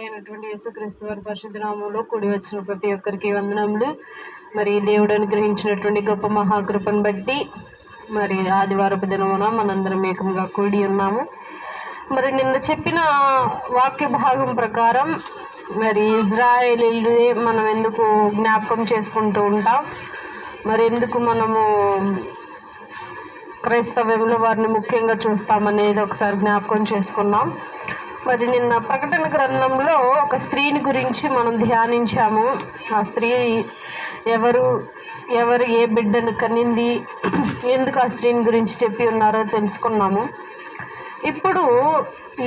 అయినటువంటి యేసుక్రీస్తు వారి పరిశుద్ధ నామములో కూడి వచ్చిన ప్రతి ఒక్కరికి వందనములు. మరి దేవుడు అనుగ్రహించినటువంటి గొప్ప మహాకృపను బట్టి మరి ఆదివారపు దినమున మనందరం ఏకంగా కూడి ఉన్నాము. మరి నిన్న చెప్పిన వాక్య భాగం ప్రకారం మరి ఇజ్రాయేలీలు మనం ఎందుకు జ్ఞాపకం చేసుకుంటూ ఉంటాం, మరి ఎందుకు మనము క్రైస్తవ్యంలో వారిని ముఖ్యంగా చూస్తామనేది ఒకసారి జ్ఞాపకం చేసుకున్నాం. మరి నిన్న ప్రకటన గ్రంథంలో ఒక స్త్రీని గురించి మనం ధ్యానించాము. ఆ స్త్రీ ఎవరు ఏ బిడ్డను కనింది, ఎందుకు ఆ స్త్రీని గురించి చెప్పి ఉన్నారో తెలుసుకున్నాము. ఇప్పుడు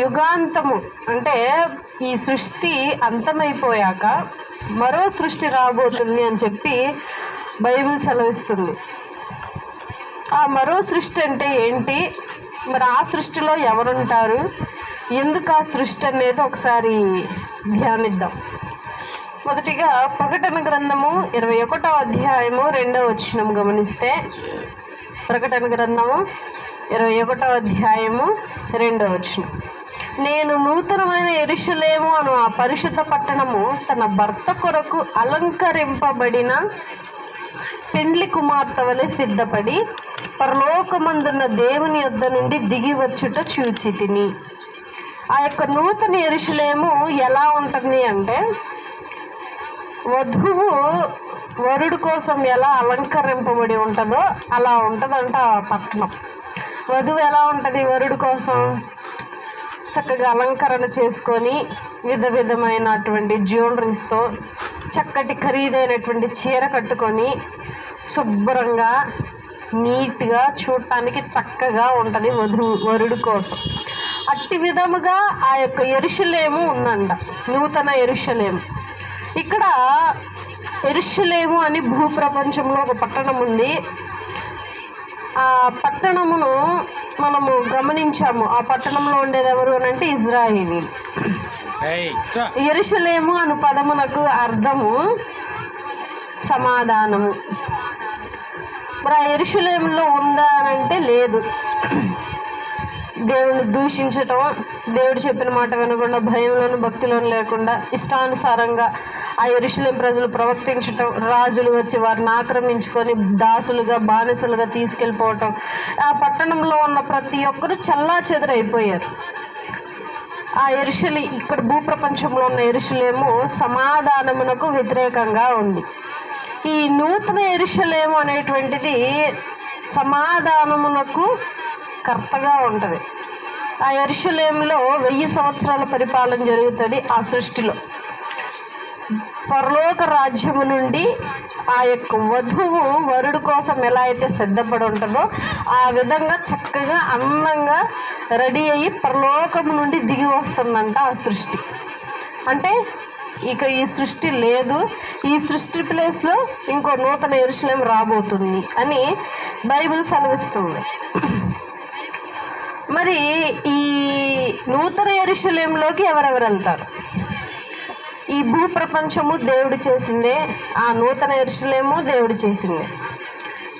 యుగాంతము అంటే ఈ సృష్టి అంతమైపోయాక మరో సృష్టి రాబోతుంది అని చెప్పి బైబిల్ సెలవిస్తుంది. ఆ మరో సృష్టి అంటే ఏంటి, మరి ఆ సృష్టిలో ఎవరుంటారు, ఎందుకు ఆ సృష్టి అనేది ఒకసారి ధ్యానిద్దాం. మొదటిగా ప్రకటన గ్రంథము 21వ అధ్యాయము 2వ వచనం గమనిస్తే, ప్రకటన గ్రంథము 21వ అధ్యాయము 2వ వచనం, నేను నూతనమైన యెరూషలేము అను ఆ పరిశుద్ధ పట్టణము తన భర్త కొరకు అలంకరింపబడిన పెండ్లి కుమార్తె వలె సిద్ధపడి పరలోకమందున్న దేవుని యొద్ద నుండి దిగి వచ్చుట చూచితిని. ఆ యొక్క నూతన యెరూషలేము ఎలా ఉంటుంది అంటే, వధువు వరుడు కోసం ఎలా అలంకరింపబడి ఉంటుందో అలా ఉంటుందంట ఆ పట్టణం. వధువు ఎలా ఉంటుంది వరుడు కోసం? చక్కగా అలంకరణ చేసుకొని విధమైనటువంటి జ్యువెలరీస్తో చక్కటి ఖరీదైనటువంటి చీర కట్టుకొని శుభ్రంగా నీట్గా చూడటానికి చక్కగా ఉంటుంది వరుడు కోసం. అట్టి విధముగా ఆ యొక్క యెరూషలేము ఉందంట, నూతన యెరూషలేము. ఇక్కడ యెరూషలేము అని భూప్రపంచంలో ఒక పట్టణం ఉంది. ఆ పట్టణమును మనము గమనించాము. ఆ పట్టణంలో ఉండేది ఎవరు అని అంటే ఇజ్రాయేలీలు. యెరూషలేము అను పదమునకు అర్థము సమాధానము. మరి ఆ యెరూషలేములో ఉందా అని అంటే లేదు. దేవుని దూషించటం, దేవుడు చెప్పిన మాట వినకుండా, భయంలోను భక్తిలోను లేకుండా ఇష్టానుసారంగా ఆ యెరూషలేము ప్రజలు ప్రవర్తించటం, రాజులు వచ్చి వారిని ఆక్రమించుకొని దాసులుగా బానిసలుగా తీసుకెళ్ళిపోవటం, ఆ పట్టణంలో ఉన్న ప్రతి ఒక్కరు చెల్లాచెదరైపోయారు. ఆ ఇక్కడ భూప్రపంచంలో ఉన్న యెరూషలేము సమాధానమునకు వ్యతిరేకంగా ఉంది. ఈ నూతన యెరూషలేము అనేటువంటిది సమాధానమునకు కర్తగా ఉంటుంది. ఆ యెరూషలేములో 1000 సంవత్సరాల పరిపాలన జరుగుతుంది. ఆ సృష్టిలో పరలోక రాజ్యము నుండి ఆ యొక్క వధువు వరుడు కోసం ఎలా అయితే సిద్ధపడి ఉంటుందో ఆ విధంగా చక్కగా అందంగా రెడీ అయ్యి పరలోకము నుండి దిగి వస్తుందంట ఆ సృష్టి. అంటే ఇక ఈ సృష్టి లేదు, ఈ సృష్టి ప్లేస్లో ఇంకో నూతన యెరూషలేము రాబోతుంది అని బైబిల్ సెలవిస్తుంది. మరి ఈ నూతన యెరూషలేములోకి ఎవరెవరు వెళ్తారు? ఈ భూప్రపంచము దేవుడు చేసిందే, ఆ నూతన యెరూషలేము దేవుడు చేసిందే.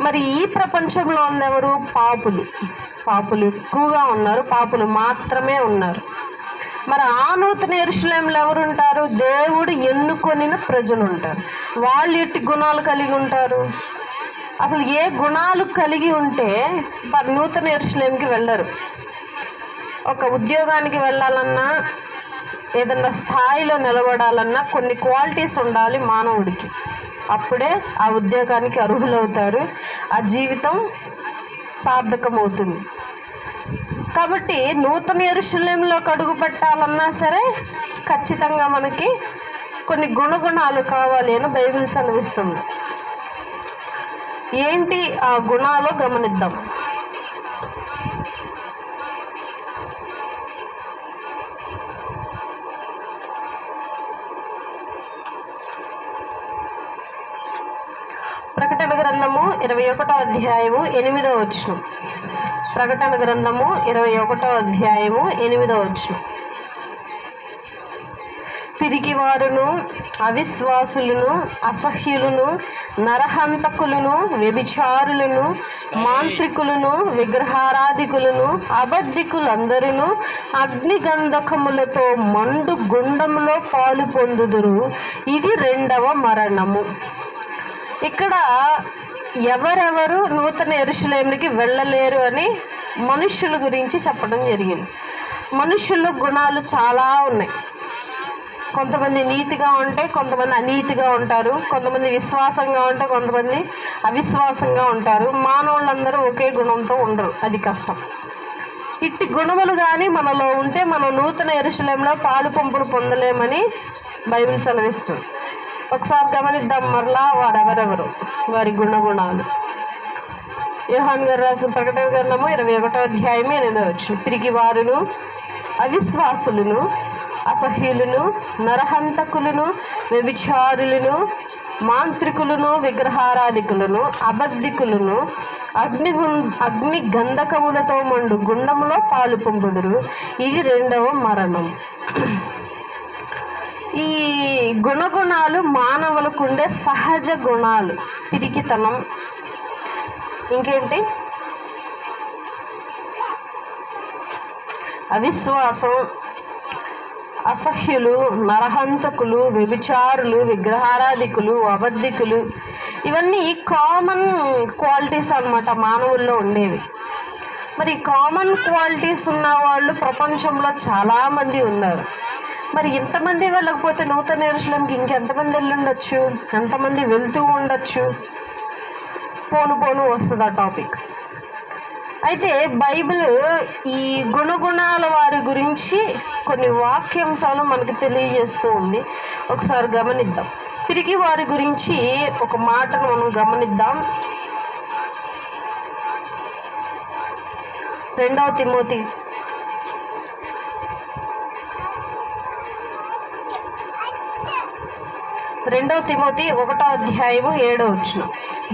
మరి ఈ ప్రపంచంలో ఉన్నెవరు? పాపులు ఎక్కువగా ఉన్నారు, పాపులు మాత్రమే ఉన్నారు. మరి ఆ నూతన యెరూషలేములో ఎవరు ఉంటారు? దేవుడు ఎన్నుకొనిన ప్రజలు ఉంటారు. వాళ్ళు ఎట్టి గుణాలు కలిగి ఉంటారు? అసలు ఏ గుణాలు కలిగి ఉంటే నూతన యెరూషలేముకి వెళ్ళరు? ఒక ఉద్యోగానికి వెళ్ళాలన్నా, ఏదన్నా స్థాయిలో నిలబడాలన్నా కొన్ని క్వాలిటీస్ ఉండాలి మానవుడికి. అప్పుడే ఆ ఉద్యోగానికి అర్హులవుతారు, ఆ జీవితం సార్థకమవుతుంది. కాబట్టి నూతన యెరూషలేములోకి అడుగు పెట్టాలన్నా సరే ఖచ్చితంగా మనకి కొన్ని గుణాలు కావాలి అని బైబిల్ సెలవిస్తుంది. ఏంటి ఆ గుణాలు గమనిద్దాం. ప్రకటన గ్రంథము 21వ అధ్యాయము 8వ వచనం. ప్రకటన గ్రంథము 21వ అధ్యాయము 8వ వచనం. పిరికివారును, అవిశ్వాసులను, అసహ్యులను, నరహంతకులను, వ్యభిచారులను, మాంత్రికులను, విగ్రహారాధికులను, అబద్ధికులందరూ అగ్నిగంధకములతో మండు గుండంలో పాలు పొందుదురు. ఇది రెండవ మరణము. ఇక్కడ ఎవరెవరు నూతన యెరూషలేముకి వెళ్ళలేరు అని మనుష్యుల గురించి చెప్పడం జరిగింది. మనుష్యుల్లో గుణాలు చాలా ఉన్నాయి. కొంతమంది నీతిగా ఉంటే కొంతమంది అనీతిగా ఉంటారు, కొంతమంది విశ్వాసంగా ఉంటే కొంతమంది అవిశ్వాసంగా ఉంటారు. మానవులందరూ ఒకే గుణంతో ఉండరు, అది కష్టం. ఇట్టి గుణములు కానీ మనలో ఉంటే మనం నూతన యెరూషలేములో పాలు పంపులు పొందలేమని బైబిల్ సెలవిస్తుంది. ఒకసారి గమనిద్దాం మరలా వారెవరెవరు, వారి గుణగుణాలు. యోహాను గారు రాసిన ప్రకటన గ్రంథము 21వ అధ్యాయము 8వ వచనం. పిరికి వారును, అవిశ్వాసులను, అసహ్యులను, నరహంతకులను, వ్యభిచారులను, మాంత్రికులను, విగ్రహారాధికులను, అబద్ధికులను అగ్ని గంధకములతో మండు గుండములో పాలు పొందుదురు. ఇది రెండవ మరణం. ఈ గుణగుణాలు మానవులకు ఉండే సహజ గుణాలు. పిరికితనం, ఇంకేంటి, అవిశ్వాసం, అసహ్యులు, నరహంతకులు, వ్యభిచారులు, విగ్రహారాధికులు, అబద్ధికులు, ఇవన్నీ కామన్ క్వాలిటీస్ అన్నమాట మానవుల్లో ఉండేవి. మరి కామన్ క్వాలిటీస్ ఉన్న వాళ్ళు ప్రపంచంలో చాలామంది ఉన్నారు. మరి ఇంతమంది వెళ్ళకపోతే నూతన యెరూషలేముకి ఇంకెంతమంది వెళ్ళుండొచ్చు, ఎంతమంది వెళ్తూ ఉండొచ్చు? పోను పోను వస్తుంది ఆ టాపిక్. అయితే బైబిల్ ఈ గుణగుణాల వారి గురించి కొన్ని వాక్యాంశాలు మనకు తెలియజేస్తూ ఉంది. ఒకసారి గమనిద్దాం. తిరిగి వారి గురించి ఒక మాటను మనం గమనిద్దాం. 2 తిమోతి 1వ అధ్యాయము 7వ వచనం.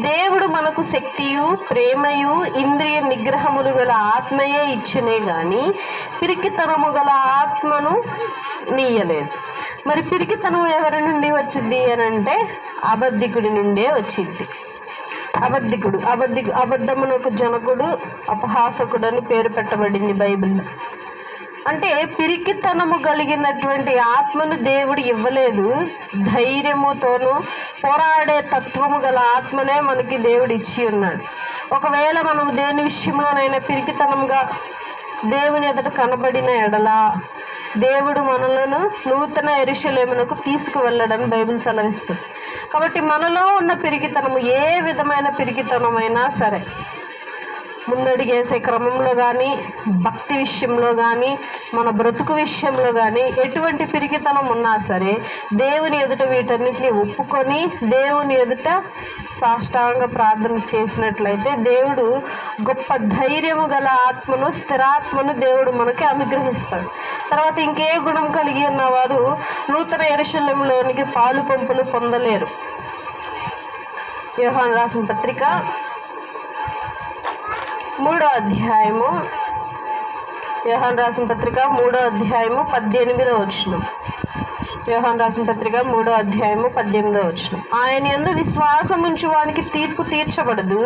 దేవుడు మనకు శక్తియు, ప్రేమయు, ఇంద్రియ నిగ్రహములు గల ఆత్మయే ఇచ్చినే గాని పిరికితనము గల ఆత్మను నీయలేదు. మరి పిరికితనం ఎవరి నుండి వచ్చింది అని అంటే అబద్ధికుడి నుండే వచ్చింది. అబద్ధమునకు జనకుడు, అపహాసకుడు అని పేరు పెట్టబడింది బైబిల్లో. అంటే పిరికితనము కలిగినటువంటి ఆత్మను దేవుడు ఇవ్వలేదు, ధైర్యముతోనూ పోరాడే తత్వము గల ఆత్మనే మనకి దేవుడు ఇచ్చి ఉన్నాడు. ఒకవేళ మనము దేని విషయంలోనైనా పిరికితనంగా దేవుని ఎదుట కనబడిన ఎడల దేవుడు మనలను నూతన యెరూషలేమునకు తీసుకువెళ్ళడని బైబిల్ సెలవిస్తుంది. కాబట్టి మనలో ఉన్న పిరికితనము, ఏ విధమైన పిరికితనమైనా సరే, ముందడిగేసే క్రమంలో కానీ, భక్తి విషయంలో కానీ, మన బ్రతుకు విషయంలో కానీ ఎటువంటి పిరికితనం ఉన్నా సరే దేవుని ఎదుట వీటన్నిటిని ఒప్పుకొని దేవుని ఎదుట సాష్టాంగ ప్రార్థన చేసినట్లయితే దేవుడు గొప్ప ధైర్యము గల ఆత్మను, స్థిరాత్మను దేవుడు మనకి అనుగ్రహిస్తాడు. తర్వాత ఇంకే గుణం కలిగి ఉన్నవారు నూతన యెరూషలేములోనికి పాలు పంపులు పొందలేరు. యోహాను రాసిన పత్రిక 3వ అధ్యాయము, యోహాను రాసిన పత్రిక 3వ అధ్యాయము 18వ వచనం. యోహాను రాసిన పత్రిక 3వ అధ్యాయము 18వ వచనం. ఆయన యందు విశ్వాసం ఉంచువానికి తీర్పు తీర్చబడదు.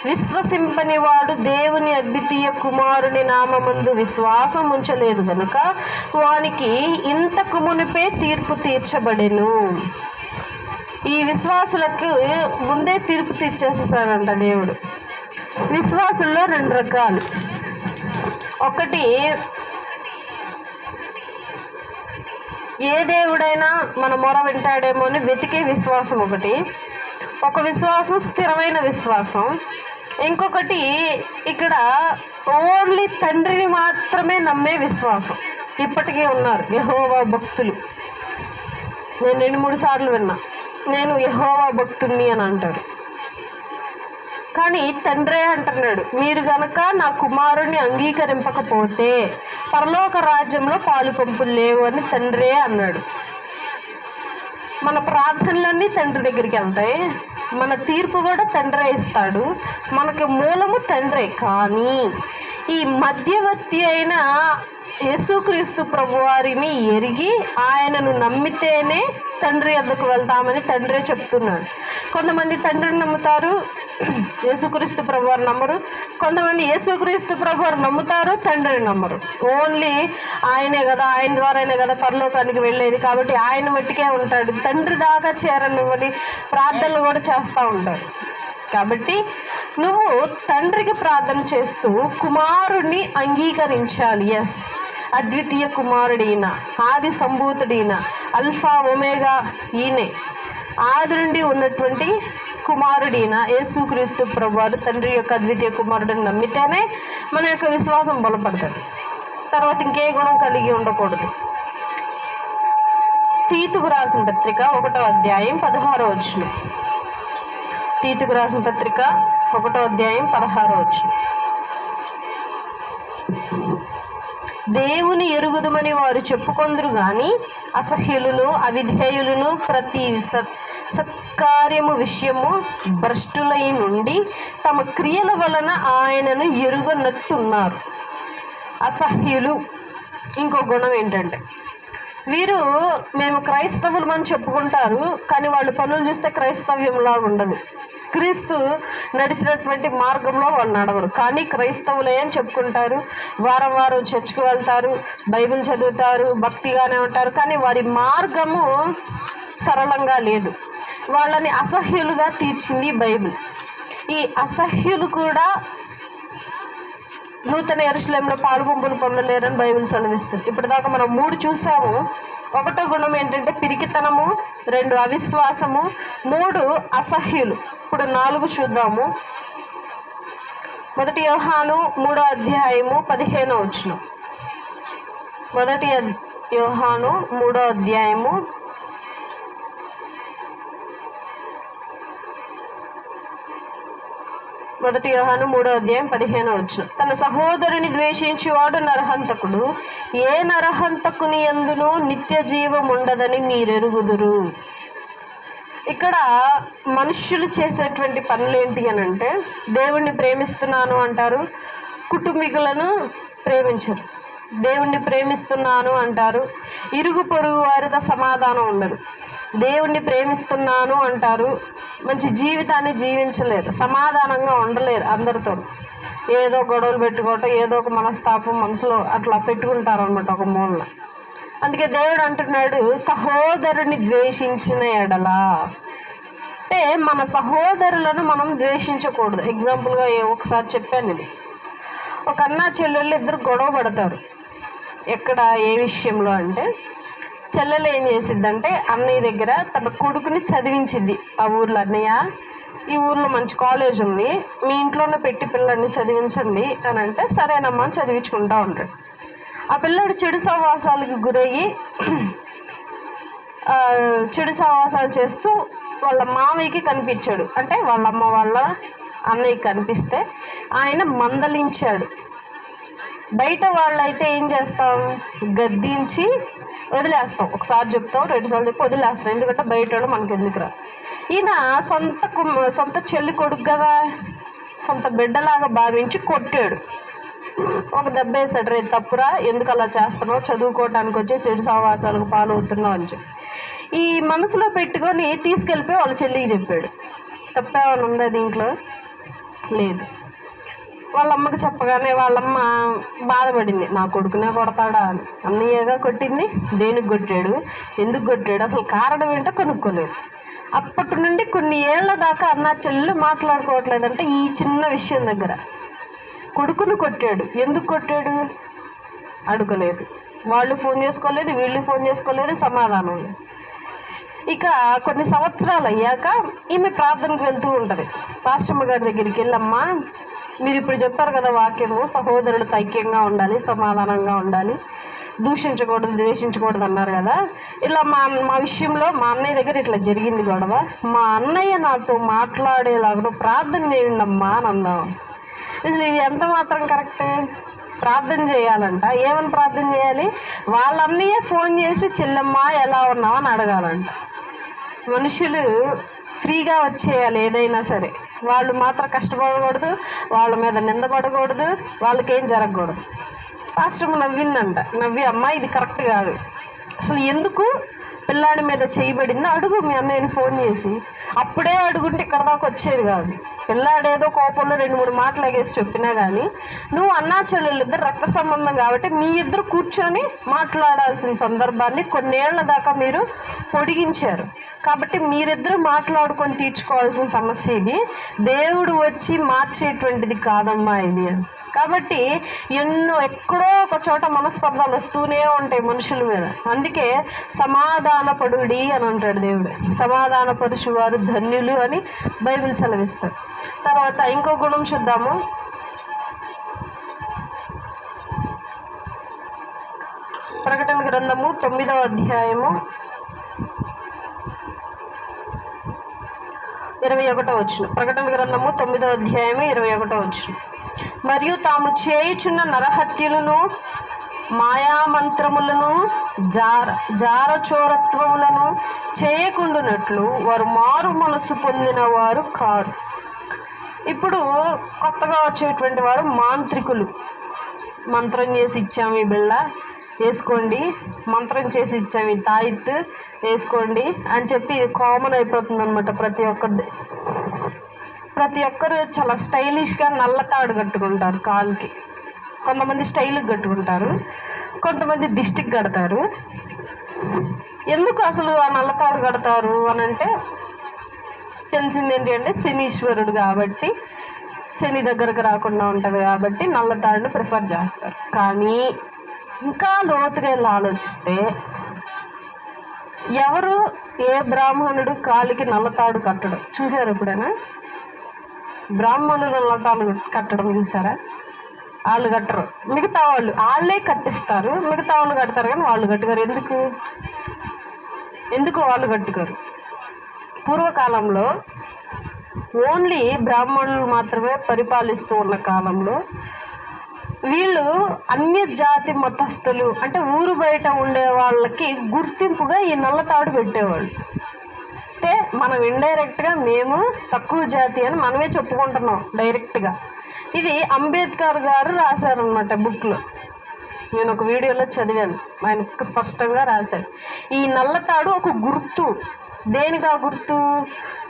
విశ్వసింపని వాడు దేవుని అద్వితీయ కుమారుని నామమందు విశ్వాసం ఉంచలేదు కనుక వానికి ఇంతకు మునిపే తీర్పు తీర్చబడెను. ఈ విశ్వాసులకు ముందే తీర్పు తీర్చేసేసాడంట దేవుడు. విశ్వాసుల్లో 2 రకాలు. ఒకటి, ఏ దేవుడైనా మన మొర వింటాడేమో అని వెతికే విశ్వాసం ఒకటి. ఒక విశ్వాసం స్థిరమైన విశ్వాసం. ఇంకొకటి ఇక్కడ ఓన్లీ తండ్రిని మాత్రమే నమ్మే విశ్వాసం. ఇప్పటికీ ఉన్నారు యెహోవా భక్తులు. నేను 2-3 సార్లు విన్నా, నేను యెహోవా భక్తుణ్ణి అని అంటాడు. కానీ తండ్రే అంటున్నాడు, మీరు గనక నా కుమారుణ్ణి అంగీకరింపకపోతే పరలోక రాజ్యంలో పాలు పంపులు లేవు అని తండ్రే అన్నాడు. మన ప్రార్థనలన్నీ తండ్రి దగ్గరికి వెళ్తాయి, మన తీర్పు కూడా తండ్రే ఇస్తాడు, మనకి మూలము తండ్రే. కానీ ఈ మధ్యవర్తి అయిన యేసుక్రీస్తు ప్రభువారిని ఎరిగి ఆయనను నమ్మితేనే తండ్రి వద్దకు వెళ్తామని తండ్రే చెప్తున్నాడు. కొంతమంది తండ్రిని నమ్ముతారు, యేసుక్రీస్తు ప్రభువారు నమ్మరు. కొంతమంది యేసుక్రీస్తు ప్రభువారు నమ్ముతారు, తండ్రిని నమ్మరు. ఓన్లీ ఆయనే కదా, ఆయన ద్వారానే కదా పరలోకానికి వెళ్ళేది, కాబట్టి ఆయన మట్టికే ఉంటాడు, తండ్రి దాకా చేరనివ్వని ప్రార్థనలు కూడా చేస్తూ ఉంటాడు. కాబట్టి నువ్వు తండ్రికి ప్రార్థన చేస్తూ కుమారుణ్ణి అంగీకరించాలి. ఎస్, అద్వితీయ కుమారుడైన, ఆది సంభూతుడైన, అల్ఫా ఒమేగా ఈయనే, ఆది నుండి ఉన్నటువంటి కుమారుడైన యేసుక్రీస్తు ప్రభువారు తండ్రి యొక్క అద్వితీయ కుమారుడిని నమ్మితేనే మన యొక్క విశ్వాసం బలపడుతుంది. తర్వాత ఇంకే గుణం కలిగి ఉండకూడదు. తీతుకు రాసిన పత్రిక 1వ అధ్యాయం 16వ వచనం. తీతుకు రాసిన పత్రిక 1వ అధ్యాయం 16వ వచనం. దేవుని ఎరుగుదుమని వారు చెప్పుకొందురు గాని అసహ్యులను, అవిధేయులను, ప్రతి సత్కార్యము విషయము భ్రష్టులై నుండి తమ క్రియల వలన ఆయనను ఎరుగనట్టున్నారు. అసహ్యులు ఇంకో గుణం ఏంటంటే, వీరు మేము క్రైస్తవులు అని చెప్పుకుంటారు, కానీ వాళ్ళు పనులు చూస్తే క్రైస్తవ్యంలాగా ఉండదు. క్రీస్తు నడిచినటువంటి మార్గంలో వాళ్ళు నడవరు, కానీ క్రైస్తవులే అని చెప్పుకుంటారు. వారం వారం చర్చ్కి వెళ్తారు, బైబిల్ చదువుతారు, భక్తిగానే ఉంటారు, కానీ వారి మార్గము సరళంగా లేదు. వాళ్ళని అసహ్యులుగా తీర్చింది బైబిల్. ఈ అసహ్యులు కూడా నూతన యెరూషలేములో పాలుపంపులు పొందలేరని బైబిల్ సెలవిస్తుంది. ఇప్పటిదాకా మనం 3 చూసాము. 1వ గుణం ఏంటంటే పిరికితనము, 2 అవిశ్వాసము, 3 అసహ్యులు. ఇప్పుడు 4 చూద్దాము. 1 యోహాను 3వ అధ్యాయము 15వ వచనం. 1 యోహాను 3వ అధ్యాయము 1 యోహాను 3వ అధ్యాయం 15వ వచనం. తన సహోదరుని ద్వేషించేవాడు నరహంతకుడు, ఏ నరహంతకుని యందును నిత్య జీవం ఉండదని మీరెరుగుదురు. ఇక్కడ మనుష్యులు చేసేటువంటి పనులు ఏంటి అని అంటే, దేవుణ్ణి ప్రేమిస్తున్నాను అంటారు, కుటుంబీకులను ప్రేమించరు. దేవుణ్ణి ప్రేమిస్తున్నాను అంటారు, ఇరుగు పొరుగు వారితో సమాధానం ఉండదు. దేవుణ్ణి ప్రేమిస్తున్నాను అంటారు, మంచి జీవితాన్ని జీవించలేరు, సమాధానంగా ఉండలేరు, అందరితో ఏదో గొడవలు పెట్టుకోవటం, ఏదో ఒక మనస్తాపం మనసులో అట్లా పెట్టుకుంటారు అనమాట ఒక మూలన. అందుకే దేవుడు అంటున్నాడు, సహోదరుని ద్వేషించిన ఎడలా. అంటే మన సహోదరులను మనం ద్వేషించకూడదు. ఎగ్జాంపుల్గా ఒకసారి చెప్పాను ఇది. ఒక అన్న చెల్లెళ్ళు ఇద్దరు గొడవ పడతారు. ఎక్కడ, ఏ విషయంలో అంటే, చెల్లెలు ఏం చేసిద్దంటే అన్నయ్య దగ్గర తన కొడుకుని చదివించింది. ఆ ఊర్లో, అన్నయ్య ఈ ఊర్లో మంచి కాలేజ్ ఉంది, మీ ఇంట్లోనే పెట్టి పిల్లల్ని చదివించండి అని అంటే, సరేనమ్మా అని చదివించుకుంటా ఉంటాడు. ఆ పిల్లాడు చెడు సహవాసాలకు గురయ్యి చెడు సహవాసాలు చేస్తూ వాళ్ళ మామయ్యకి కనిపించాడు. అంటే వాళ్ళ అమ్మ వాళ్ళ అన్నయ్యకి కనిపిస్తే ఆయన మందలించాడు. బయట వాళ్ళైతే ఏం చేస్తాం, గద్దించి వదిలేస్తాం. ఒకసారి చెప్తాం, 2 సార్లు చెప్పి వదిలేస్తాం, ఎందుకంటే బయట వాళ్ళు మనకి ఎందుకురా. ఈయన సొంత చెల్లి కొడుకు కదా, సొంత బిడ్డలాగా భావించి కొట్టాడు. ఒక దెబ్బ వేసాడు, రేపు తప్పురా, ఎందుకు అలా చేస్తున్నావు, చదువుకోవటానికి వచ్చి చెడు సహవాసాలకు పాలవుతున్నావు అని చెప్పి. ఈ మనసులో పెట్టుకొని తీసుకెళ్ళిపోయి వాళ్ళ చెల్లికి చెప్పాడు. తప్పేమన్నా ఉందా దీంట్లో? లేదు. వాళ్ళ అమ్మకి చెప్పగానే వాళ్ళమ్మ బాధపడింది, నా కొడుకునే కొడతాడా అని. అన్నయ్యగా కొట్టింది, దేనికి కొట్టాడు, ఎందుకు కొట్టాడు, అసలు కారణం ఏంటో కనుక్కోలేదు. అప్పటి నుండి కొన్ని ఏళ్ల దాకా అన్న చెల్లెలు మాట్లాడుకోవట్లేదంటే ఈ చిన్న విషయం దగ్గర. కొడుకును కొట్టాడు, ఎందుకు కొట్టాడు అడగలేదు, వాళ్ళు ఫోన్ చేసుకోలేదు, వీళ్ళు ఫోన్ చేసుకోలేదు, సమాధానం లేదు. ఇక కొన్ని సంవత్సరాలు అయ్యాక ఈమె ప్రార్థనకు వెళ్తూ ఉంటుంది. పాస్టమ్మ గారి దగ్గరికి వెళ్ళమ్మా, మీరు ఇప్పుడు చెప్పారు కదా వాక్యము, సహోదరులు ఐక్యంగా ఉండాలి, సమాధానంగా ఉండాలి, దూషించకూడదు, ద్వేషించకూడదు అన్నారు కదా. ఇలా మా విషయంలో మా అన్నయ్య దగ్గర ఇట్లా జరిగింది గొడవ, మా అన్నయ్య నాతో మాట్లాడేలాగా ప్రార్థన చేయండి అమ్మా అని అందాం. ఇది ఎంత మాత్రం కరెక్ట్? ప్రార్థన చేయాలంట. ఏమని ప్రార్థన చేయాలి? వాళ్ళ అన్నయ్య ఫోన్ చేసి చెల్లెమ్మ ఎలా ఉన్నావు అని అడగాలంట. మనుషులు ఫ్రీగా వచ్చేయాలి ఏదైనా సరే, వాళ్ళు మాత్రం కష్టపడకూడదు, వాళ్ళ మీద నిందపడకూడదు, వాళ్ళకేం జరగకూడదు. పాస్టర్ నవ్విందంట, నవ్వి అమ్మ ఇది కరెక్ట్ కాదు, అసలు ఎందుకు పిల్లాడి మీద చేయబడిందో అడుగు మీ అన్నయ్యని ఫోన్ చేసి, అప్పుడే అడుగుంటే ఇక్కడ దాకా వచ్చేది కాదు. పిల్లాడేదో కోపంలో 2-3 మాటలు ఎగేసి చెప్పినా కానీ నువ్వు అన్నా చెల్లెళ్ళు ఇద్దరు రక్త సంబంధం కాబట్టి మీ ఇద్దరు కూర్చొని మాట్లాడాల్సిన సందర్భాన్ని కొన్నేళ్ల దాకా మీరు పొడిగించారు. కాబట్టి మీరిద్దరు మాట్లాడుకొని తీర్చుకోవాల్సిన సమస్య ఇది. దేవుడు వచ్చి మార్చేటువంటిది కాదమ్మా ఇది. కాబట్టి ఎక్కడో ఒక చోట మనస్పర్ధలు వస్తూనే ఉంటాయి మనుషుల మీద. అందుకే సమాధానపడుడి అని అంటాడు దేవుడు. సమాధానపరుచు వారు ధన్యులు అని బైబిల్ సెలవిస్తాడు. తర్వాత ఇంకో గుణం చూద్దాము. ప్రకటన గ్రంథము 9వ అధ్యాయము 21వ వచనం. ప్రకటన గ్రంథము 9వ అధ్యాయము 21వ వచనం. మరియు తాము చేయుచున్న నరహత్యలను, మాయామంత్రములను, జారచోరత్వములను చేయకుండానట్లు వారు మారు మనసు పొందిన వారు కారు. ఇప్పుడు కొత్తగా వచ్చేటువంటి వారు మాంత్రికులు. మంత్రం చేసి ఇచ్చాము ఈ బిళ్ళ వేసుకోండి, మంత్రం చేసి ఇచ్చాము ఈ తాయిత్తు వేసుకోండి అని చెప్పి కామన్ అయిపోతుంది అనమాట ప్రతి ఒక్కరు చాలా స్టైలిష్గా నల్ల తాడు కట్టుకుంటారు కాలుకి. కొంతమంది స్టైల్కి కట్టుకుంటారు, కొంతమంది దిష్టికి కడతారు. ఎందుకు అసలు ఆ నల్ల తాడు కడతారు అని అంటే తెలిసింది ఏంటి అంటే శనీశ్వరుడు కాబట్టి, శని దగ్గరకు రాకుండా ఉంటుంది కాబట్టి నల్ల తాడుని ప్రిఫర్ చేస్తారు. కానీ ఇంకా లోతుగా వెళ్ళి ఆలోచిస్తే ఏ బ్రాహ్మణుడు కాలికి నల్లతాడు కట్టడం చూసారు ఎప్పుడైనా? బ్రాహ్మణులు నల్లతాడు కట్టడం చూసారా? వాళ్ళు కట్టరు, మిగతా వాళ్ళే కట్టిస్తారు. మిగతా వాళ్ళు కడతారు కానీ వాళ్ళు కట్టుకోరు. ఎందుకు వాళ్ళు కట్టుకోరు? పూర్వకాలంలో ఓన్లీ బ్రాహ్మణులు మాత్రమే పరిపాలిస్తూ ఉన్న కాలంలో వీళ్ళు అన్య జాతి మతస్థులు అంటే ఊరు బయట ఉండే వాళ్ళకి గుర్తింపుగా ఈ నల్లతాడు పెట్టేవాళ్ళు. అంటే మనం ఇండైరెక్ట్గా మేము తక్కువ జాతి అని మనమే చెప్పుకుంటున్నాం డైరెక్ట్గా. ఇది అంబేద్కర్ గారు రాశారనమాట బుక్లో. నేను ఒక వీడియోలో చదివాను, ఆయన స్పష్టంగా రాశాడు. ఈ నల్లతాడు ఒక గుర్తు. దేనికి ఆ గుర్తు?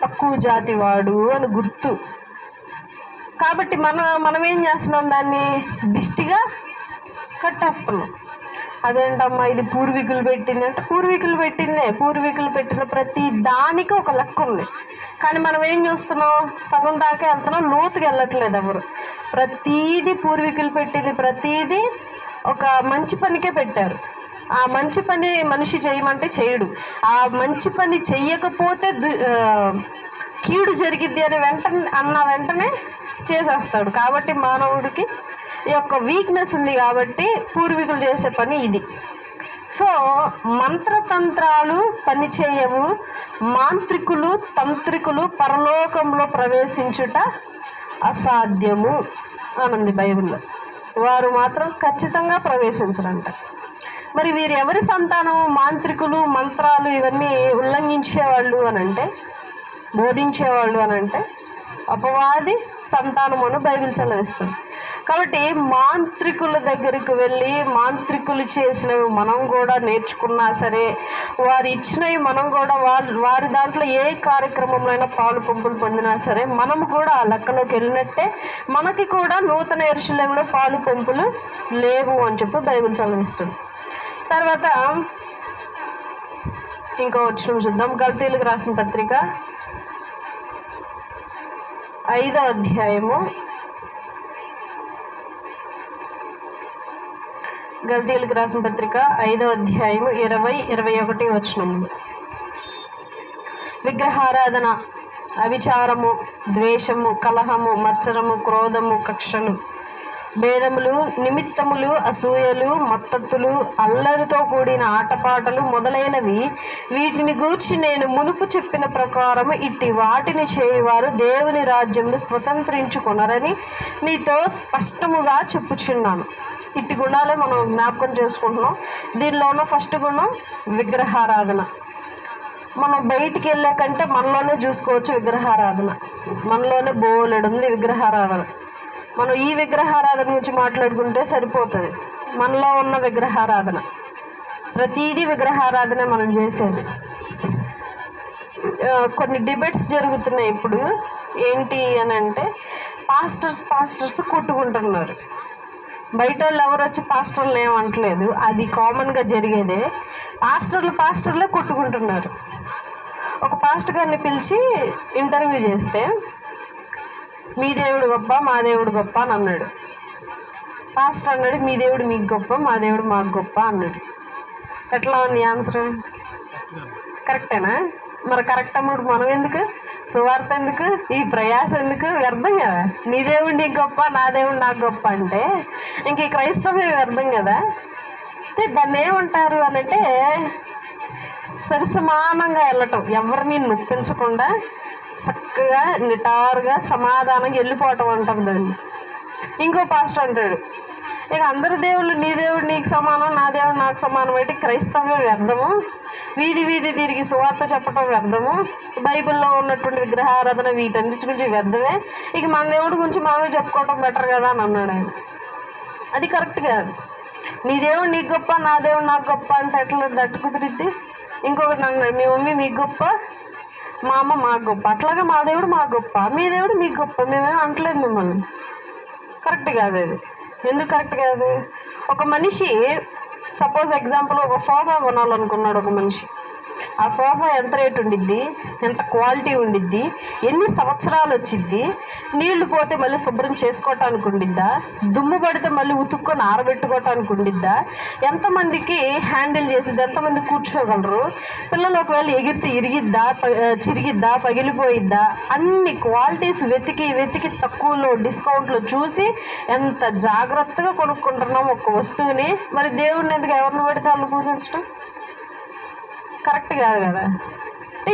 తక్కువ జాతి వాడు అని గుర్తు. కాబట్టి మనం ఏం చేస్తున్నాం? దాన్ని దిష్టిగా కట్టేస్తున్నాం. అదేంటమ్మా ఇది పూర్వీకులు పెట్టింది అంటే పూర్వీకులు పెట్టిందే. పూర్వీకులు పెట్టిన ప్రతి దానికి ఒక లెక్క ఉంది. కానీ మనం ఏం చూస్తున్నాం? సగం దాకా వెళ్తున్నాం, లోతుగా వెళ్ళట్లేదు ఎవరు. ప్రతీది పూర్వీకులు పెట్టింది ప్రతీది ఒక మంచి పనికే పెట్టారు. ఆ మంచి పని మనిషి చేయమంటే చేయడు. ఆ మంచి పని చెయ్యకపోతే కీడు జరిగిద్ది అని వెంటనే చేసేస్తాడు. కాబట్టి మానవుడికి ఈ యొక్క వీక్నెస్ ఉంది కాబట్టి పూర్వీకులు చేసే పని ఇది. సో మంత్రతంత్రాలు పని చేయవు, మాంత్రికులు తంత్రికులు పరలోకంలో ప్రవేశించుట అసాధ్యము అనంది బైబిల్లో. వారు మాత్రం ఖచ్చితంగా ప్రవేశించరంట. మరి వీరు ఎవరి సంతానం? మాంత్రికులు, మంత్రాలు ఇవన్నీ ఉల్లంఘించేవాళ్ళు అని అంటే, బోధించేవాళ్ళు అని అంటే అపవాది సంతానం అని బైబిల్ సెలవిస్తుంది. కాబట్టి మాంత్రికుల దగ్గరికి వెళ్ళి మాంత్రికులు చేసినవి మనం కూడా నేర్చుకున్నా సరే, వారు ఇచ్చినవి మనం కూడా వారి దాంట్లో ఏ కార్యక్రమంలో అయినా పాలు పంపులు పొందినా సరే మనము కూడా ఆ లెక్కలోకి వెళ్ళినట్టే. మనకి కూడా నూతన యెరూషలేములో పాలు పంపులు లేవు అని చెప్పి బైబిల్ సెలవిస్తుంది. తర్వాత ఇంకో వచనం చూద్దాం. గల్తీలకు రాసిన పత్రిక 5వ అధ్యాయము. గల్తీలకు రాసిన పత్రిక 5వ అధ్యాయము 20-21 వచనములు. విగ్రహారాధన, అవిచారము, ద్వేషము, కలహము, మత్సరము, క్రోధము, కక్షలు, భేదములు, నిమిత్తములు, అసూయలు, మత్తతులు, అల్లరితో కూడిన ఆటపాటలు మొదలైనవి, వీటిని గూర్చి నేను మునుపు చెప్పిన ప్రకారము ఇట్టి వాటిని చేయువారు దేవుని రాజ్యమును స్వతంత్రించుకొనరని మీతో స్పష్టముగా చెప్పుచున్నాను. ఇట్టి గుణాలే మనం జ్ఞాపకం చేసుకుంటున్నాం. దీనిలో ఉన్న ఫస్ట్ గుణం విగ్రహారాధన. మనం బయటికి వెళ్ళే కంటే మనలోనే చూసుకోవచ్చు విగ్రహారాధన. మనలోనే బోలెడు ఉంది విగ్రహారాధన. మనం ఈ విగ్రహారాధన గురించి మాట్లాడుకుంటే సరిపోతుంది. మనలో ఉన్న విగ్రహారాధన, ప్రతీదీ విగ్రహారాధన మనం చేసేది. కొన్ని డిబేట్స్ జరుగుతున్నాయి ఇప్పుడు. ఏంటి అని అంటే పాస్టర్స్ కొట్టుకుంటున్నారు. బయట వాళ్ళు ఎవరు వచ్చి పాస్టర్లు ఏమంటలేదు, అది కామన్గా జరిగేదే. పాస్టర్లే కొట్టుకుంటున్నారు. ఒక పాస్టర్ గారిని పిలిచి ఇంటర్వ్యూ చేస్తే మీ దేవుడు గొప్ప మా దేవుడు గొప్ప అని అన్నాడు. పాస్టర్ అన్నాడు మీ దేవుడు మీకు గొప్ప మా దేవుడు మాకు గొప్ప అన్నాడు. ఎట్లా ఉంది ఆన్సర్? కరెక్టేనా? మరి కరెక్ట్ అన్నప్పుడు మనం ఎందుకు సువార్త ఎందుకు, ఈ ప్రయాస ఎందుకు? వ్యర్థం కదా. నీ దేవుడు నీకు గొప్ప నా దేవుడు నాకు గొప్ప అంటే ఇంక ఈ క్రైస్తవే వ్యర్థం కదా. దాన్ని ఏమంటారు అని అంటే సరిసమానంగా వెళ్ళటం, ఎవరిని నొప్పించకుండా చక్కగా నిటారుగా సమాధానంగా వెళ్ళిపోవటం అంటారు దాన్ని. ఇంకో పాస్టర్ అంటాడు ఇక అందరి దేవుళ్ళు నీ దేవుడు నీకు సమానం నా దేవుడు నాకు సమానం అంటే క్రైస్తవే వ్యర్థము, వీధి తిరిగి సువార్త చెప్పటం వ్యర్థము, బైబిల్లో ఉన్నటువంటి విగ్రహారాధన వీటన్నిటి గురించి వ్యర్థమే, ఇక మన దేవుడి గురించి మనమే చెప్పుకోవటం బెటర్ కదా అని అన్నాడు ఆయన. అది కరెక్ట్ కాదు. నీ దేవుడు నీకు గొప్ప నా దేవుడు నాకు గొప్ప అంటే ఎట్లా దట్టు కుదిరిద్ది? ఇంకొకటి అన్నాడు మీ మమ్మీ మీకు గొప్ప మా అమ్మ మాకు గొప్ప, అట్లాగే మా దేవుడు మాకు గొప్ప మీ దేవుడు మీకు గొప్ప, మేమేం అంటలేదు మిమ్మల్ని. కరెక్ట్ కాదు అది. ఎందుకు కరెక్ట్ కాదు? ఒక మనిషి సపోజ్ ఎగ్జాంపుల్ ఒక సోఫా కొనాలనుకున్నాడు ఒక మనిషి. ఆ సోఫా ఎంత రేట్ ఉండిద్ది, ఎంత క్వాలిటీ ఉండిద్ది, ఎన్ని సంవత్సరాలు వచ్చిద్ది, నీళ్లు పోతే మళ్ళీ శుభ్రం చేసుకోవటానికి ఉండిద్దా, దుమ్ము పడితే మళ్ళీ ఉతుక్కొని ఆరబెట్టుకోవటానికి ఉండిద్దా, ఎంతమందికి హ్యాండిల్ చేసిద్ది, ఎంతమంది కూర్చోగలరు, పిల్లలు ఒకవేళ ఎగిరితే ఇరిగిద్దా చిరిగిద్దా పగిలిపోయిద్దా, అన్ని క్వాలిటీస్ వెతికి తక్కువలో డిస్కౌంట్లో చూసి ఎంత జాగ్రత్తగా కొనుక్కుంటున్నాం ఒక వస్తువుని. మరి దేవుడిని ఎందుకు ఎవరిని పెడితే వాళ్ళు పూజించడం కరెక్ట్ కాదు కదా.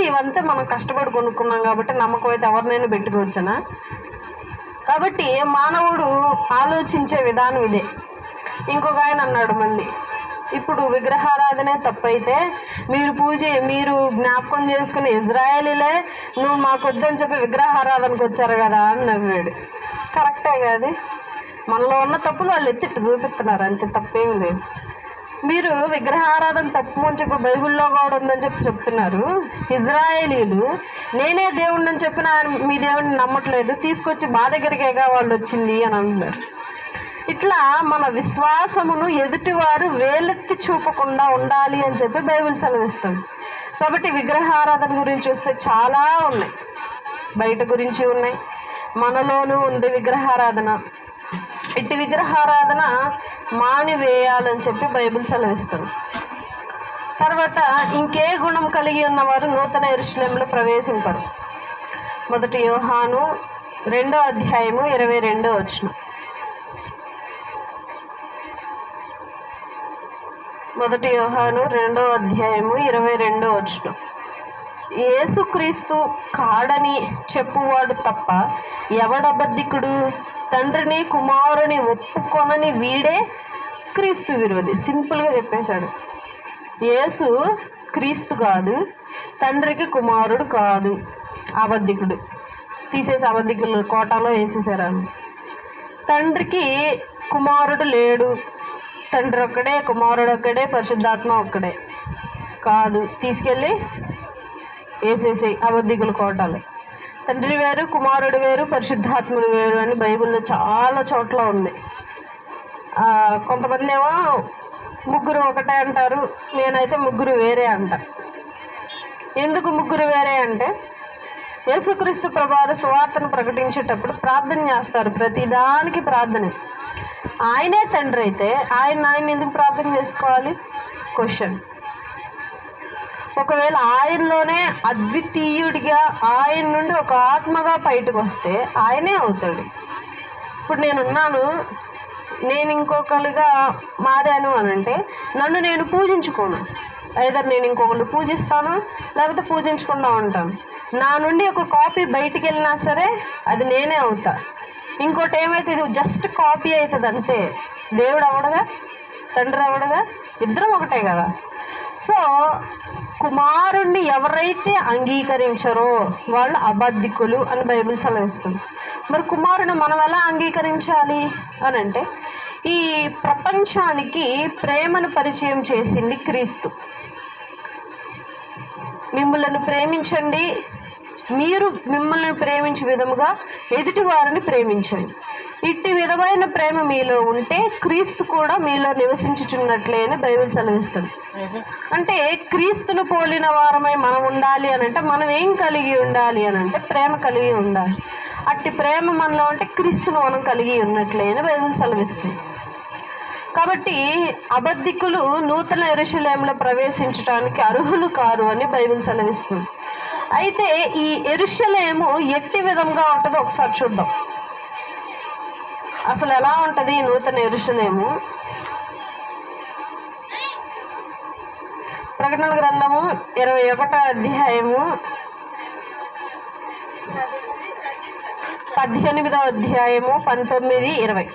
ఇవంతా మనం కష్టపడి కొనుక్కున్నాం కాబట్టి నమ్మకం అయితే ఎవరినైనా పెట్టుకోవచ్చనా? కాబట్టి మానవుడు ఆలోచించే విధానం ఇదే. ఇంకొక ఆయన అన్నాడు మళ్ళీ ఇప్పుడు విగ్రహారాధనే తప్పైతే మీరు జ్ఞాపకం చేసుకునే ఇజ్రాయేలీలే నువ్వు మాకొద్దని చెప్పి విగ్రహారాధనకు వచ్చారు కదా అని నవ్వాడు. కరెక్టే కాదు. మనలో ఉన్న తప్పులు వాళ్ళు ఎత్తిట్టు చూపిస్తున్నారు, అంతే, తప్పేమి లేదు. మీరు విగ్రహారాధన తప్పు అని చెప్పి బైబిల్లో కూడా ఉందని చెప్పి చెప్తున్నారు. ఇజ్రాయేలీలు నేనే దేవుడిని అని చెప్పిన మీ దేవుడిని నమ్మట్లేదు, తీసుకొచ్చి మా దగ్గరికేగా వాళ్ళు వచ్చింది అని అంటున్నారు. ఇట్లా మన విశ్వాసమును ఎదుటివారు వేలెత్తి చూపకుండా ఉండాలి అని చెప్పి బైబిల్ సెలవిస్తుంది. కాబట్టి విగ్రహారాధన గురించి చూస్తే చాలా ఉన్నాయి, బయట గురించి ఉన్నాయి, మనలోనూ ఉంది విగ్రహారాధన. ఇట్టి విగ్రహారాధన మానివేయాలని చెప్పి బైబిల్ సెలవిస్తుంది. తర్వాత ఇంకే గుణం కలిగి ఉన్నవారు నూతన యెరూషలేములో ప్రవేశింపరు. 1 యోహాను 2వ అధ్యాయము 22వ వచనం. 1 యోహాను 2వ అధ్యాయము 22వ వచనం. యేసుక్రీస్తు కాడని చెప్పువాడు తప్ప ఎవడబద్ధికుడు? తండ్రిని కుమారుని ఒప్పుకొనని వీడే క్రీస్తు విరోధి. సింపుల్గా చెప్పేశాడు. యేసు క్రీస్తు కాదు, తండ్రికి కుమారుడు కాదు, అబద్ధికుడు. తీసేసి అబద్ధికులు కోటాలో వేసేసారు. తండ్రికి కుమారుడు లేడు, తండ్రి ఒక్కడే, కుమారుడు ఒక్కడే, పరిశుద్ధాత్మ ఒక్కడే కాదు, తీసుకెళ్ళి వేసేసాయి అబద్ధికుల కోటాలు. తండ్రి వేరు, కుమారుడు వేరు, పరిశుద్ధాత్ముడు వేరు అని బైబిల్లో చాలా చోట్ల ఉంది. కొంతమంది ఏమో ముగ్గురు ఒకటే అంటారు, నేనైతే ముగ్గురు వేరే అంట. ఎందుకు ముగ్గురు వేరే అంటే యేసుక్రీస్తు ప్రభువారు సువార్తను ప్రకటించేటప్పుడు ప్రార్థన చేస్తారు, ప్రతిదానికి ప్రార్థన. ఆయనే తండ్రి అయితే ఆయన ఎందుకు ప్రార్థన చేసుకోవాలి? క్వశ్చన్. ఒకవేళ ఆయనలోనే అద్వితీయుడిగా ఆయన నుండి ఒక ఆత్మగా బయటకు వస్తే ఆయనే అవుతాడు. ఇప్పుడు నేను ఇంకొకరుగా మారాను అని అంటే నన్ను నేను పూజించుకోను, ఐదర్ నేను ఇంకొకళ్ళు పూజిస్తాను లేకపోతే పూజించకుండా ఉంటాను. నా నుండి ఒక కాపీ బయటికి వెళ్ళినా సరే అది నేనే అవుతా. ఇంకోటి ఏమైతే ఇది జస్ట్ కాపీ అవుతుంది అంతే. దేవుడు అవడగా, తండ్రి అవడగా, ఇద్దరం ఒకటే కదా. సో కుమారుణ్ణి ఎవరైతే అంగీకరించరో వాళ్ళు అబద్ధికులు అని బైబిల్ సెలవిస్తుంది. మరి కుమారుని మనం ఎలా అంగీకరించాలి అని అంటే ఈ ప్రపంచానికి ప్రేమను పరిచయం చేసింది క్రీస్తు. మిమ్మల్ని ప్రేమించండి, మీరు మిమ్మల్ని ప్రేమించే విధముగా ఎదుటి వారిని ప్రేమించండి. ఇట్టి విధమైన ప్రేమ మీలో ఉంటే క్రీస్తు కూడా మీలో నివసించుచున్నట్లే అని బైబిల్ సెలవిస్తుంది. అంటే క్రీస్తును పోలిన వారమై మనం ఉండాలి అని అంటే మనం ఏం కలిగి ఉండాలి అని అంటే ప్రేమ కలిగి ఉండాలి. అట్టి ప్రేమ మనలో ఉంటే క్రీస్తును మనం కలిగి ఉన్నట్లే అని బైబిల్ సెలవిస్తుంది. కాబట్టి అబద్ధికులు నూతన యెరూషలేములో ప్రవేశించడానికి అర్హులు కారు అని బైబిల్ సెలవిస్తుంది. అయితే ఈ యెరూషలేము ఎట్టి విధంగా ఉంటుందో ఒకసారి చూద్దాం. అసలు ఎలా ఉంటుంది ఈ నూతన యెరూషలేము? ప్రకటన గ్రంథము 21వ అధ్యాయము 18వ అధ్యాయము 19, 20.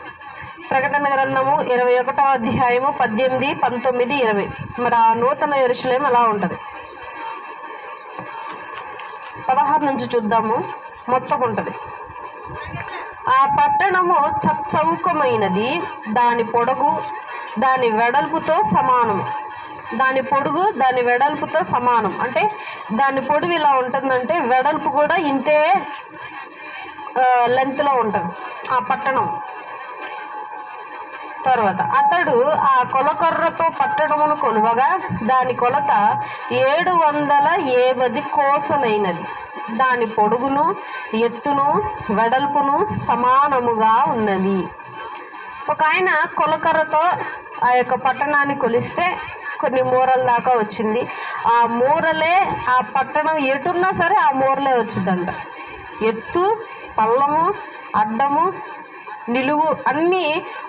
ప్రకటన గ్రంథము 21వ అధ్యాయము 18, 19, 20. మరి ఆ నూతన యెరూషలేము ఎలా ఉంటుంది? 16 నుంచి చూద్దాము. మొత్తం ఉంటుంది. ఆ పట్టణము చచ్చౌకమైనది, దాని పొడుగు దాని వెడల్పుతో సమానం. దాని పొడుగు దాని వెడల్పుతో సమానం అంటే దాని పొడుగు ఇలా ఉంటుందంటే వెడల్పు కూడా ఇంతే లెంత్లో ఉంటుంది ఆ పట్టణం. తర్వాత అతడు ఆ కొలకర్రతో పట్టణమును కొలువగా దాని కొలత 750 కోసలైనది. దాని పొడుగును ఎత్తును వెడల్పును సమానముగా ఉన్నది. ఒక ఆయన కొలకర్రతో ఆ యొక్క పట్టణాన్ని కొలిస్తే కొన్ని మూరల దాకా వచ్చింది. ఆ మూరలే ఆ పట్టణం ఎటున్నా సరే ఆ మూరలే వచ్చిందంట. ఎత్తు పల్లము అడ్డము నిలువు అన్నీ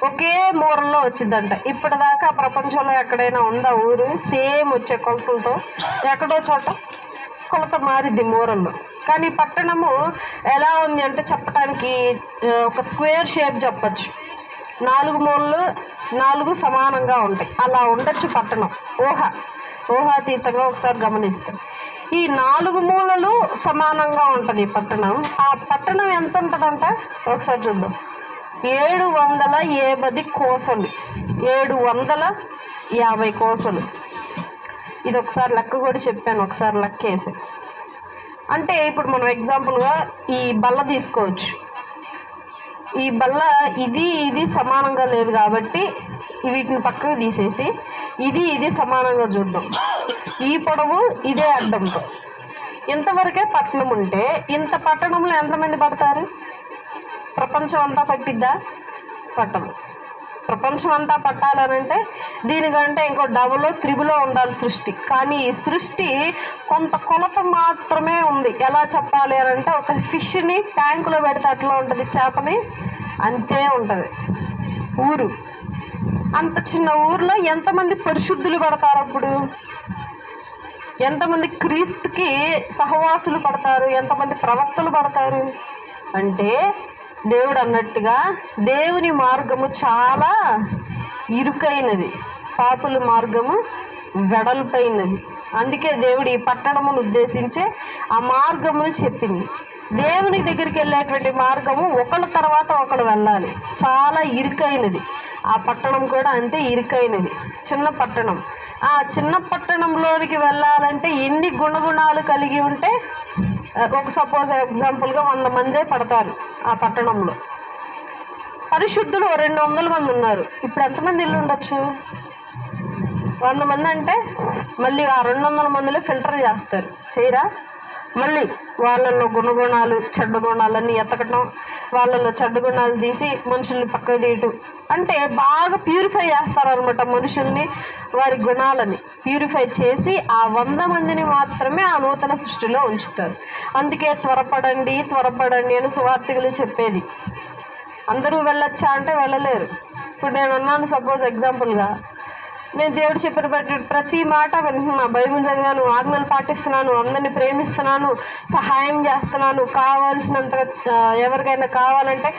ఒకే మూరల్లో వచ్చిందంట. ఇప్పటిదాకా ప్రపంచంలో ఎక్కడైనా ఉందా ఊరు సేమ్ వచ్చే కొలతలతో? ఎక్కడో చోట కొలత మారిద్ది మూరల్లో. కానీ పట్టణము ఎలా ఉంది అంటే చెప్పడానికి ఒక స్క్వేర్ షేప్ చెప్పచ్చు. 4 మూలలు 4 సమానంగా ఉంటాయి. అలా ఉండొచ్చు పట్టణం. ఊహాతీతంగా ఒకసారి గమనిస్తాం. ఈ 4 మూలలు సమానంగా ఉంటుంది ఈ పట్టణం. ఆ పట్టణం ఎంత ఉంటుందంట ఒకసారి చూద్దాం. 750 కోసలు. 750 కోసలు. ఇది ఒకసారి లెక్క కూడా చెప్పాను, ఒకసారి లెక్కేసి. అంటే ఇప్పుడు మనం ఎగ్జాంపుల్గా ఈ బల్ల తీసుకోవచ్చు. ఈ బల్ల ఇది సమానంగా లేదు కాబట్టి వీటిని పక్కకు తీసేసి ఇది సమానంగా చూద్దాం. ఈ పొడవు ఇదే అడ్డంతో ఇంతవరకే పట్టణం ఉంటే ఇంత పట్టణంలో ఎంతమంది పడతారు? ప్రపంచం అంతా పట్టిద్దా? పట్టణం. ప్రపంచం అంతా పట్టాలనంటే దీనికంటే ఇంకో డబులో త్రిబులో ఉండాలి సృష్టి. కానీ ఈ సృష్టి కొంత కొలత మాత్రమే ఉంది. ఎలా చెప్పాలి అని అంటే ఒక ఫిష్ని ట్యాంకులో పెడితే అట్లా ఉంటుంది, చేపని అంతే ఉంటుంది ఊరు. అంత చిన్న ఊర్లో ఎంతమంది పరిశుద్ధులు పడతారు? అప్పుడు ఎంతమంది క్రీస్తుకి సహవాసులు పడతారు? ఎంతమంది ప్రవక్తలు పడతారు? అంటే దేవుడు అన్నట్టుగా దేవుని మార్గము చాలా ఇరుకైనది, పాపుల మార్గము వెడల్పైనది. అందుకే దేవుడు ఈ పట్టణమును ఉద్దేశించే ఆ మార్గమును చెప్పింది. దేవుని దగ్గరికి వెళ్ళేటువంటి మార్గము ఒకళ్ళ తర్వాత ఒకళ్ళు వెళ్ళాలి, చాలా ఇరుకైనది. ఆ పట్టణం కూడా అంతే ఇరుకైనది, చిన్న పట్టణం. ఆ చిన్న పట్టణంలోనికి వెళ్ళాలంటే ఎన్ని గుణగుణాలు కలిగి ఉంటే ఒక సపోజ్ ఎగ్జాంపుల్గా 100 మందే పడతారు ఆ పట్టణంలో. పరిశుద్ధులు 200 మంది ఉన్నారు. ఇప్పుడు ఎంతమంది ఇల్లు ఉండొచ్చు? 100 మంది అంటే మళ్ళీ ఆ 200 మందిలో ఫిల్టర్ చేస్తారు, చేయరా? మళ్ళీ వాళ్ళల్లో గుణగుణాలు చెడ్డ గుణాలన్నీ ఎతకటం, వాళ్ళల్లో చెడ్డ గుణాలు తీసి మనుషుల్ని పక్కకు తీయటం, అంటే బాగా ప్యూరిఫై చేస్తారనమాట. మనుషుల్ని వారి గుణాలని ప్యూరిఫై చేసి ఆ 100 మందిని మాత్రమే ఆ నూతన సృష్టిలో ఉంచుతారు. అందుకే త్వరపడండి అని సువార్తికులు చెప్పేది. అందరూ వెళ్ళొచ్చా అంటే వెళ్ళలేరు. ఇప్పుడు నేను అన్నాను సపోజ్ ఎగ్జాంపుల్గా, నేను దేవుడు చెప్పిన ప్రతి మాట వింటున్నా, బైబిల్ చదివాను, ఆజ్ఞలు పాటిస్తున్నాను, అందరిని ప్రేమిస్తున్నాను, సహాయం చేస్తున్నాను, కావాల్సినంత ఎవరికైనా కావాలంటే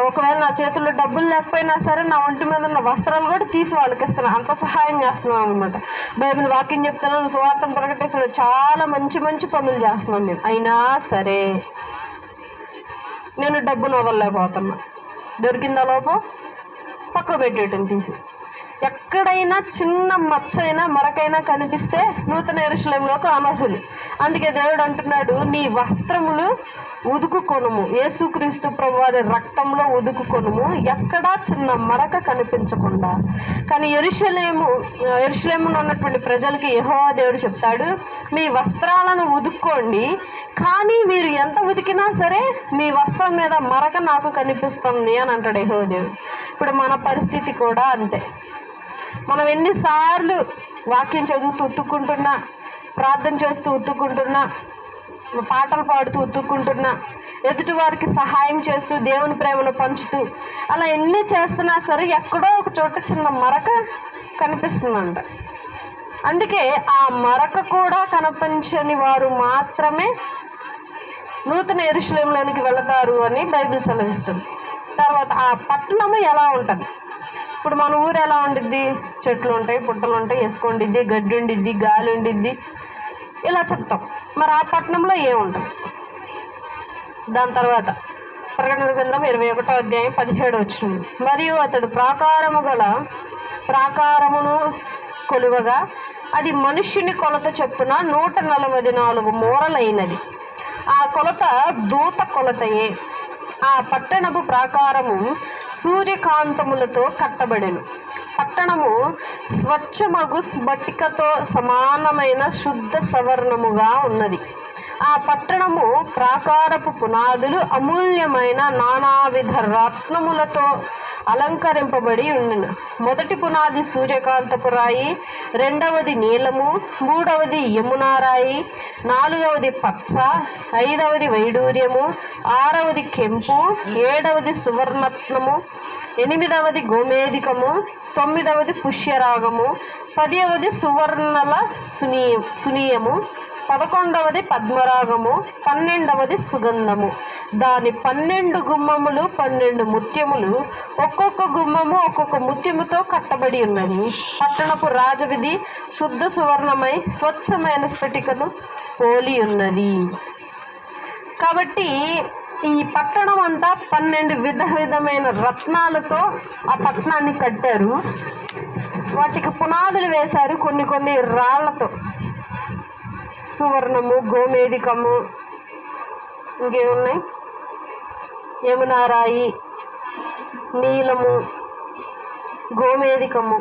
ఒకవేళ నా చేతుల్లో డబ్బులు లేకపోయినా సరే నా ఒంటి మీద ఉన్న వస్త్రాలు కూడా తీసి వాళ్ళకి ఇస్తున్నాను, అంత సహాయం చేస్తున్నాను అనమాట. బైబిల్ వాక్యం చెప్తున్నాను, సువార్తను ప్రకటిస్తున్నాను, చాలా మంచి మంచి పనులు చేస్తున్నాను నేను. అయినా సరే నేను డబ్బును వదలలేకపోతున్నా. దొరికిందా లోపం? పక్క పెట్టేయటం తీసి. ఎక్కడైనా చిన్న మచ్చైనా మరకైనా కనిపిస్తే నూతన యెరూషలేములోకి అనర్హులు. అందుకే దేవుడు అంటున్నాడు, నీ వస్త్రములు ఉదుకుకొనుము, యేసుక్రీస్తు ప్రభువారి రక్తంలో ఉదుకుకొనుము, ఎక్కడా చిన్న మరక కనిపించకుండా. కానీ యెరూషలేములో ఉన్నటువంటి ప్రజలకి యెహోవా దేవుడు చెప్తాడు, మీ వస్త్రాలను ఉదుక్కోండి, కానీ మీరు ఎంత ఉతికినా సరే మీ వస్త్రం మీద మరక నాకు కనిపిస్తుంది అని అంటాడు యెహోవా దేవుడు. ఇప్పుడు మన పరిస్థితి కూడా అంతే. మనం ఎన్నిసార్లు వాక్యం చదువుతూ ఉతుక్కుంటున్నా, ప్రార్థన చేస్తూ ఉతుక్కుంటున్నా, పాటలు పాడుతూ ఉతుక్కుంటున్నా, ఎదుటి వారికి సహాయం చేస్తూ దేవుని ప్రేమను పంచుతూ అలా ఎన్ని చేస్తున్నా సరే ఎక్కడో ఒక చోట చిన్న మరక కనిపిస్తుందంట. అందుకే ఆ మరక కూడా కనిపించని వారు మాత్రమే నూతన యెరూషలేములోనికి వెళతారు అని బైబిల్ సెలవిస్తుంది. తర్వాత ఆ పట్టణము ఎలా ఉంటుంది? ఇప్పుడు మన ఊరు ఎలా ఉండిద్ది? చెట్లు ఉంటాయి, పుట్టలు ఉంటాయి, ఇసుక ఉండిద్ది, గడ్డి ఉండిద్ది, గాలి ఉండిద్ది, ఇలా చెప్తాం. మరి ఆ పట్టణంలో ఏముంటుంది? దాని తర్వాత ప్రకటన గ్రంథం 21వ అధ్యాయం 17వ వచనం, మరియు అతడు ప్రాకారమును కొలువగా అది మనుష్యుని కొలత చొప్పున 144 మూరలైనది. ఆ కొలత దూత కొలతయే. ఆ పట్టణపు ప్రాకారము సూర్యకాంతములతో కట్టబడెను. పట్టణము స్వచ్ఛమగు స్ఫటికతో సమానమైన శుద్ధ సవర్ణముగా ఉన్నది. ఆ పట్టణము ప్రాకారపు పునాదులు అమూల్యమైన నానావిధ రత్నములతో అలంకరింపబడి ఉండెను. మొదటి పునాది సూర్యకాంతపు రాయి, రెండవది నీలము, మూడవది యమునారాయి, నాలుగవది పచ్చ, ఐదవది వైడూర్యము, ఆరవది కెంపు, ఏడవది సువర్ణత్నము, ఎనిమిదవది గోమేధికము, తొమ్మిదవది పుష్యరాగము, 10వది సువర్ణల సునీయము, 11వది పద్మరాగము, 12వది సుగంధము. దాని 12 గుమ్మములు 12 ముత్యములు, ఒక్కొక్క గుమ్మము ఒక్కొక్క ముత్యముతో కట్టబడి ఉన్నది. పట్టణపు రాజవిధి శుద్ధ సువర్ణమై స్వచ్ఛమైన స్ఫటికను పోలి ఉన్నది. కాబట్టి ఈ పట్టణం అంతా 12 విధమైన రత్నాలతో ఆ పట్టణాన్ని కట్టారు. వాటికి పునాదులు వేశారు కొన్ని రాళ్లతో. సువర్ణము, గోమేధికము, ఇంకేమున్నాయి, యమునారాయి, నీలము, గోమేధికము,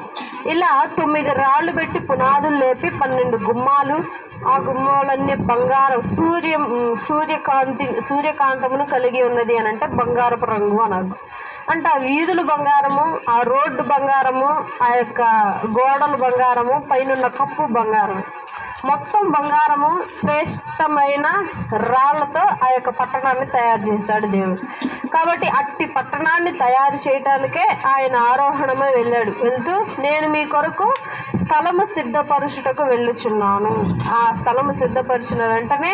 ఇలా 9 రాళ్ళు పెట్టి పునాదులు లేపి 12 గుమ్మాలు. ఆ గుమ్మాలన్నీ బంగారం, సూర్యకాంతమును కలిగి ఉన్నది అని అంటే బంగారపు రంగు అన్నారు. అంటే ఆ వీధులు బంగారము, ఆ రోడ్డు బంగారము, ఆ యొక్క గోడలు బంగారము, పైన కప్పు బంగారం, మొత్తం బంగారము, శ్రేష్టమైన రాళ్లతో ఆ యొక్క పట్టణాన్ని తయారు చేశాడు దేవుడు. కాబట్టి అట్టి పట్టణాన్ని తయారు చేయటానికే ఆయన ఆరోహణమై వెళ్తూ నేను మీ కొరకు స్థలము సిద్ధపరచుటకు వెళ్ళుచున్నాను. ఆ స్థలము సిద్ధపరిచిన వెంటనే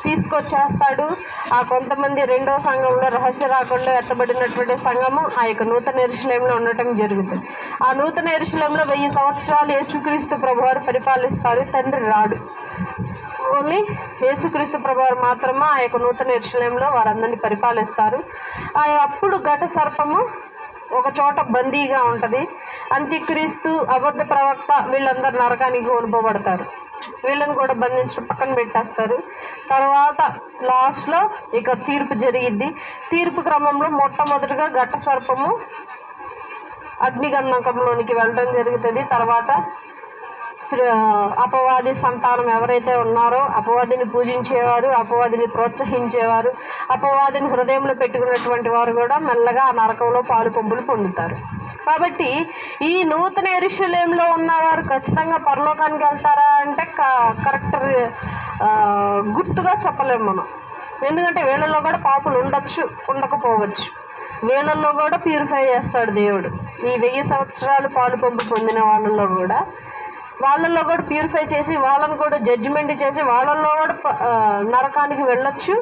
తీసుకొచ్చేస్తాడు. ఆ కొంతమంది 2వ సంఘంలో రహస్య రాకుండా ఎత్తబడినటువంటి సంఘము ఆ యొక్క నూతన యెరూషలేములో ఉండటం జరుగుతుంది. ఆ నూతన యెరూషలేములో 1000 సంవత్సరాలు యేసుక్రీస్తు ప్రభువారు పరిపాలిస్తారు. తండ్రి రాడు. ఓన్లీ యేసుక్రీస్తు ప్రభువారు మాత్రమే ఆ యొక్క నూతన యెరూషలేములో వారందరినీ పరిపాలిస్తారు. అప్పుడు ఘట సర్పము ఒక చోట బందీగా ఉంటుంది. అంత్యక్రీస్తు, అబద్ధ ప్రవక్త వీళ్ళందరూ నరకానికి కొనుపోబడతారు. వీళ్ళని కూడా బంధించి పక్కన పెట్టేస్తారు. తర్వాత లాస్ట్లో ఇక తీర్పు జరిగిద్ది. తీర్పు క్రమంలో మొట్టమొదటిగా ఘట సర్పము అగ్నిగంధకంలోనికి వెళ్ళడం జరుగుతుంది. తర్వాత అపవాది సంతానం ఎవరైతే ఉన్నారో, అపవాదిని పూజించేవారు, అపవాదిని ప్రోత్సహించేవారు, అపవాదిని హృదయంలో పెట్టుకున్నటువంటి వారు కూడా మెల్లగా ఆ నరకంలో పాలు పంపులు పొందుతారు. కాబట్టి ఈ నూతన యెరూషలేములో ఉన్నవారు ఖచ్చితంగా పరలోకానికి వెళ్తారా అంటే కరెక్ట్ గుర్తుగా చెప్పలేము మనం. ఎందుకంటే వీళ్ళల్లో కూడా పాపులు ఉండొచ్చు, ఉండకపోవచ్చు. వీళ్ళల్లో కూడా ప్యూరిఫై చేస్తాడు దేవుడు. ఈ 1000 సంవత్సరాలు పాలు పంపు పొందిన వాళ్ళల్లో కూడా ప్యూరిఫై చేసి వాళ్ళని కూడా జడ్జిమెంట్ చేసి వాళ్ళల్లో కూడా నరకానికి వెళ్ళొచ్చు,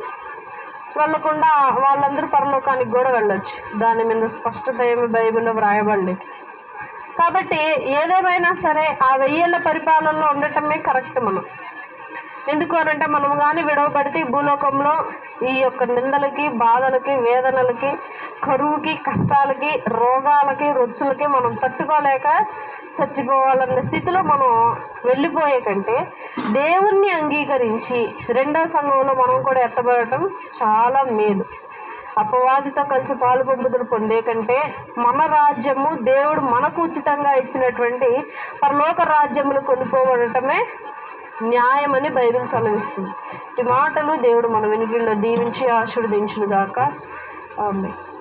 వెళ్ళకుండా వాళ్ళందరూ పరలోకానికి కూడా వెళ్ళొచ్చు. దాని మీద స్పష్టత ఏమి బైబిల్లో వ్రాయబడలేదు. కాబట్టి ఏదేమైనా సరే ఆ 1000 ఏళ్ల పరిపాలనలో ఉండటమే కరెక్ట్ మనం. ఎందుకు అనంటే మనం కానీ విడవబడితే భూలోకంలో ఈ యొక్క నిందలకి, బాధలకి, వేదనలకి, కరువుకి, కష్టాలకి, రోగాలకి, రొచ్చులకి మనం తట్టుకోలేక చచ్చిపోవాలన్న స్థితిలో మనం వెళ్ళిపోయే కంటే దేవుణ్ణి అంగీకరించి రెండవ సంఘంలో మనం కూడా ఎత్తబడటం చాలా మేలు. అపవాదితో కలిసి పాలు పంపుదలు పొందే కంటే మన రాజ్యము దేవుడు మనకు ఉచితంగా ఇచ్చినటువంటి పరలోక రాజ్యములు కొనుక్కోబడటమే న్యాయమని బైబిల్ సెలవిస్తుంది. ఈ మాటలు దేవుడు మన వెనుకల్లో దీవించి ఆశీర్వదించును గాక. ఆమేన్.